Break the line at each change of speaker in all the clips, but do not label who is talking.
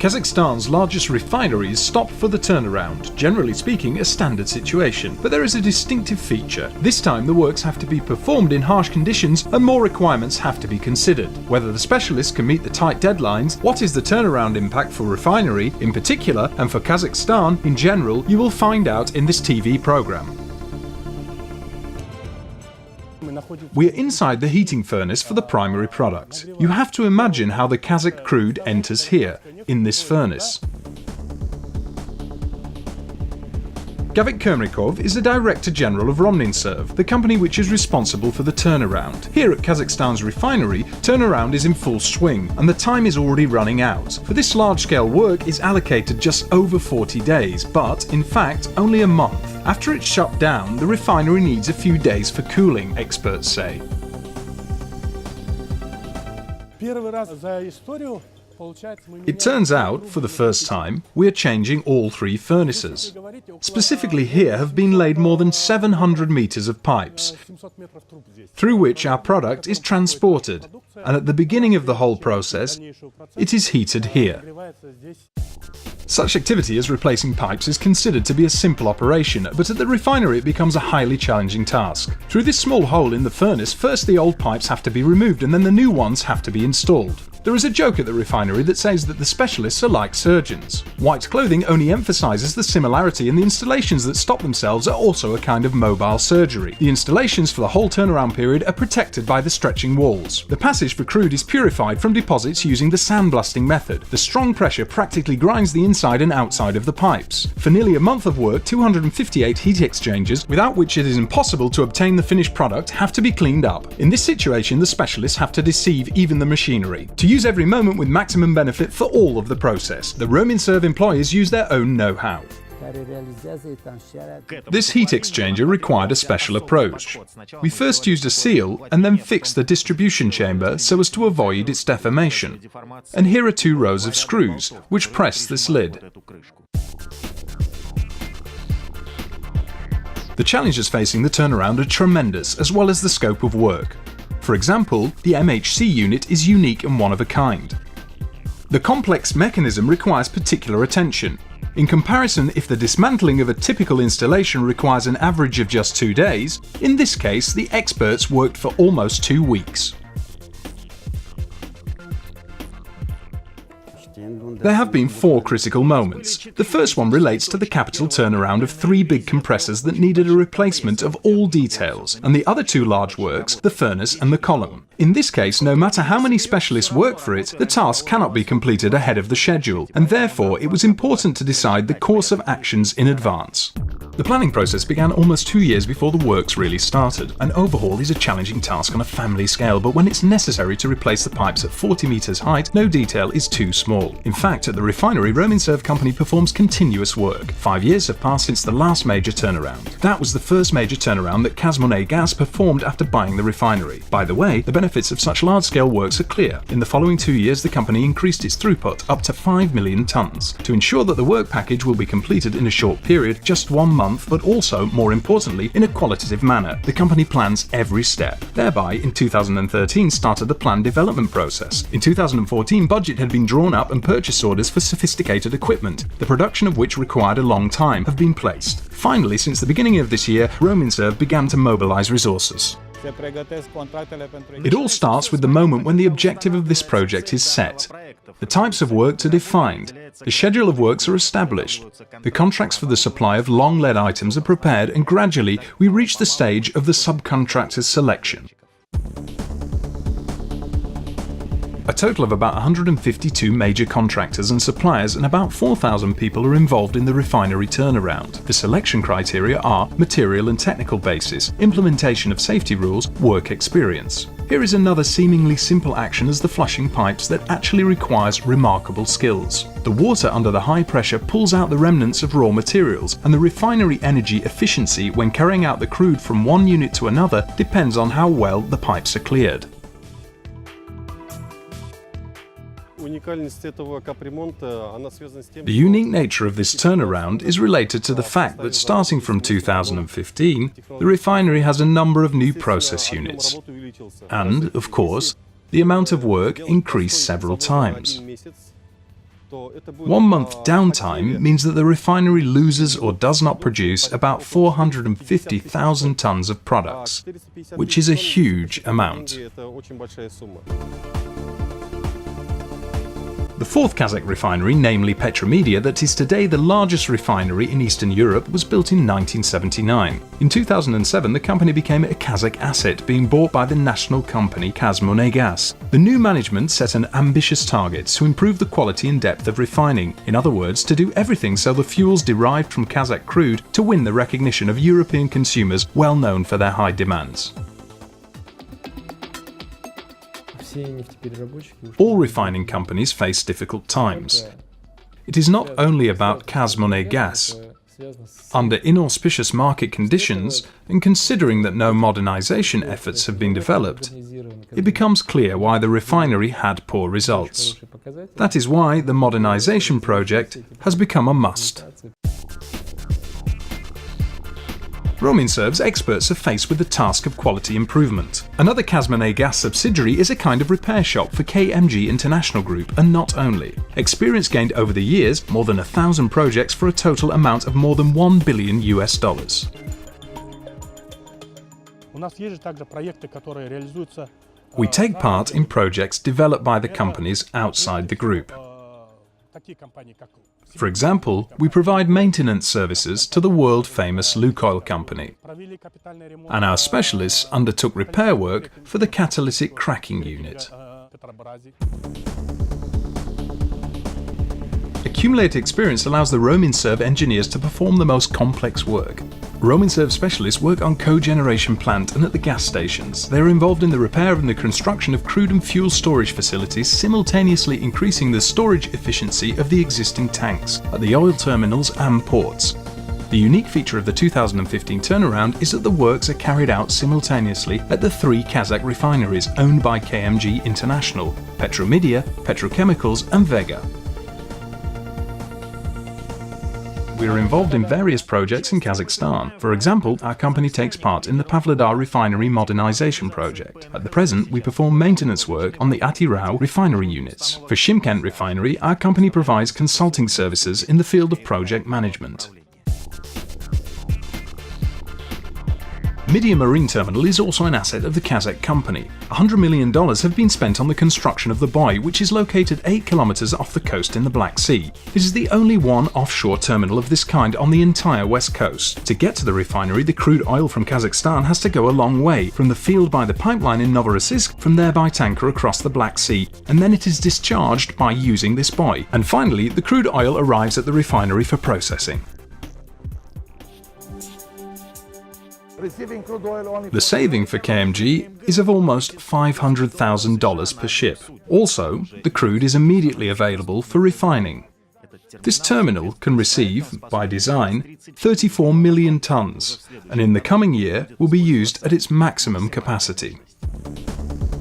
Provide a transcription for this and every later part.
Kazakhstan's largest refineries stop for the turnaround, generally speaking a standard situation, but there is a distinctive feature. This time the works have to be performed in harsh conditions and more requirements have to be considered. Whether the specialists can meet the tight deadlines, what is the turnaround impact for refinery in particular and for Kazakhstan in general, you will find out in this TV program. We are inside the heating furnace for the primary product. You have to imagine how the Kazakh crude enters here, in this furnace. Gavik Kermrikov is the Director General of Romninserv, the company which is responsible for the turnaround. Here at Kazakhstan's refinery, turnaround is in full swing and the time is already running out. For this large-scale work is allocated just over 40 days, but in fact only a month. After it's shut down, the refinery needs a few days for cooling, experts say. It turns out, for the first time, we are changing all three furnaces. Specifically here have been laid more than 700 meters of pipes, through which our product is transported, and at the beginning of the whole process, it is heated here. Such activity as replacing pipes is considered to be a simple operation, but at the refinery it becomes a highly challenging task. Through this small hole in the furnace, first the old pipes have to be removed and then the new ones have to be installed. There is a joke at the refinery that says that the specialists are like surgeons. White clothing only emphasises the similarity, and the installations that stop themselves are also a kind of mobile surgery. The installations for the whole turnaround period are protected by the stretching walls. The passage for crude is purified from deposits using the sandblasting method. The strong pressure practically grinds the inside and outside of the pipes. For nearly a month of work, 258 heat exchangers, without which it is impossible to obtain the finished product, have to be cleaned up. In this situation, the specialists have to deceive even the machinery. To use every moment with maximum benefit for all of the process. The Romninserv employees use their own know-how. This heat exchanger required a special approach. We first used a seal and then fixed the distribution chamber so as to avoid its deformation. And here are two rows of screws, which press this lid. The challenges facing the turnaround are tremendous, as well as the scope of work. For example, the MHC unit is unique and one of a kind. The complex mechanism requires particular attention. In comparison, if the dismantling of a typical installation requires an average of just 2 days, in this case the experts worked for almost 2 weeks. There have been 4 critical moments. The first one relates to the capital turnaround of 3 big compressors that needed a replacement of all details, and the other 2 large works, the furnace and the column. In this case, no matter how many specialists work for it, the task cannot be completed ahead of the schedule, and therefore it was important to decide the course of actions in advance. The planning process began almost 2 years before the works really started. An overhaul is a challenging task on a family scale, but when it's necessary to replace the pipes at 40 meters height, no detail is too small. In fact, at the refinery, Romninserv company performs continuous work. 5 years have passed since the last major turnaround. That was the first major turnaround that KazMunayGaz performed after buying the refinery. By the way, the benefits of such large-scale works are clear. In the following 2 years, the company increased its throughput up to 5 million tons. To ensure that the work package will be completed in a short period, just 1 month, but also, more importantly, in a qualitative manner, the company plans every step. Thereby, in 2013 started the planned development process. In 2014, budget had been drawn up and purchase orders for sophisticated equipment, the production of which required a long time, have been placed. Finally, since the beginning of this year, Romninserv began to mobilize resources. It all starts with the moment when the objective of this project is set. The types of works are defined, the schedule of works are established, the contracts for the supply of long lead items are prepared, and gradually we reach the stage of the subcontractor's selection. A total of about 152 major contractors and suppliers and about 4,000 people are involved in the refinery turnaround. The selection criteria are material and technical basis, implementation of safety rules, work experience. Here is another seemingly simple action as the flushing pipes that actually requires remarkable skills. The water under the high pressure pulls out the remnants of raw materials, and the refinery energy efficiency when carrying out the crude from one unit to another depends on how well the pipes are cleared. The unique nature of this turnaround is related to the fact that starting from 2015, the refinery has a number of new process units. And, of course, the amount of work increased several times. 1 month downtime means that the refinery loses or does not produce about 450,000 tons of products, which is a huge amount. The fourth Kazakh refinery, namely Petromidia, that is today the largest refinery in Eastern Europe, was built in 1979. In 2007, the company became a Kazakh asset, being bought by the national company Kazmunaygas. The new management set an ambitious target to improve the quality and depth of refining. In other words, to do everything so the fuels derived from Kazakh crude to win the recognition of European consumers well known for their high demands. All refining companies face difficult times. It is not only about Kazmunaygas. Under inauspicious market conditions, and considering that no modernization efforts have been developed, it becomes clear why the refinery had poor results. That is why the modernization project has become a must. Rominserv's experts are faced with the task of quality improvement. Another Kazmunaygas subsidiary is a kind of repair shop for KMG International Group, and not only. Experience gained over the years, more than 1,000 projects for a total amount of more than $1 billion. We take part in projects developed by the companies outside the group. For example, we provide maintenance services to the world-famous Lukoil company, and our specialists undertook repair work for the catalytic cracking unit. Accumulated experience allows the Rominserv engineers to perform the most complex work. Rominserv specialists work on cogeneration plant and at the gas stations. They are involved in the repair and the construction of crude and fuel storage facilities, simultaneously increasing the storage efficiency of the existing tanks at the oil terminals and ports. The unique feature of the 2015 turnaround is that the works are carried out simultaneously at the 3 Kazakh refineries owned by KMG International: Petromidia, Petrochemicals and Vega. We are involved in various projects in Kazakhstan. For example, our company takes part in the Pavlodar refinery modernization project. At the present, we perform maintenance work on the Atirau refinery units. For Shymkent refinery, our company provides consulting services in the field of project management. Midia Marine Terminal is also an asset of the Kazakh company. $100 million have been spent on the construction of the buoy, which is located 8 kilometers off the coast in the Black Sea. This is the only one offshore terminal of this kind on the entire west coast. To get to the refinery, the crude oil from Kazakhstan has to go a long way, from the field by the pipeline in Novorossiysk, from there by tanker across the Black Sea, and then it is discharged by using this buoy. And finally, the crude oil arrives at the refinery for processing. The saving for KMG is of almost $500,000 per ship. Also, the crude is immediately available for refining. This terminal can receive, by design, 34 million tons, and in the coming year will be used at its maximum capacity.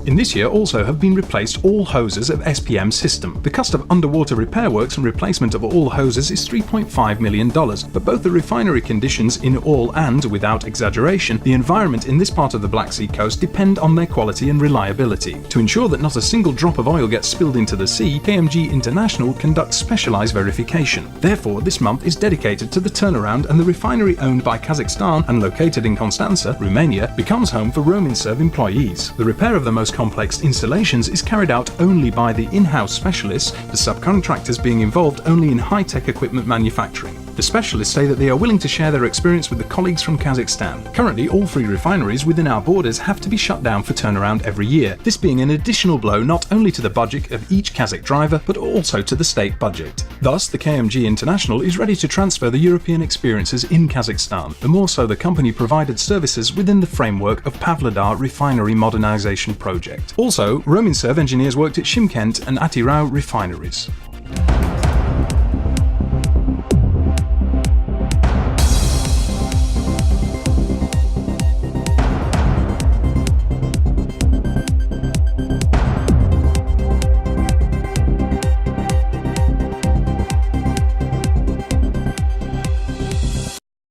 In this year also have been replaced all hoses of SPM system. The cost of underwater repair works and replacement of all hoses is $3.5 million, but both the refinery conditions in all and, without exaggeration, the environment in this part of the Black Sea coast depend on their quality and reliability. To ensure that not a single drop of oil gets spilled into the sea, KMG International conducts specialized verification. Therefore, this month is dedicated to the turnaround, and the refinery owned by Kazakhstan and located in Constanța, Romania, becomes home for Rominserv employees. The repair of the most complex installations is carried out only by the in-house specialists, the subcontractors being involved only in high-tech equipment manufacturing. The specialists say that they are willing to share their experience with the colleagues from Kazakhstan. Currently, all 3 refineries within our borders have to be shut down for turnaround every year, this being an additional blow not only to the budget of each Kazakh driver, but also to the state budget. Thus, the KMG International is ready to transfer the European experiences in Kazakhstan, the more so the company provided services within the framework of Pavlodar refinery modernization project. Also, Rominserv engineers worked at Shymkent and Atirau refineries.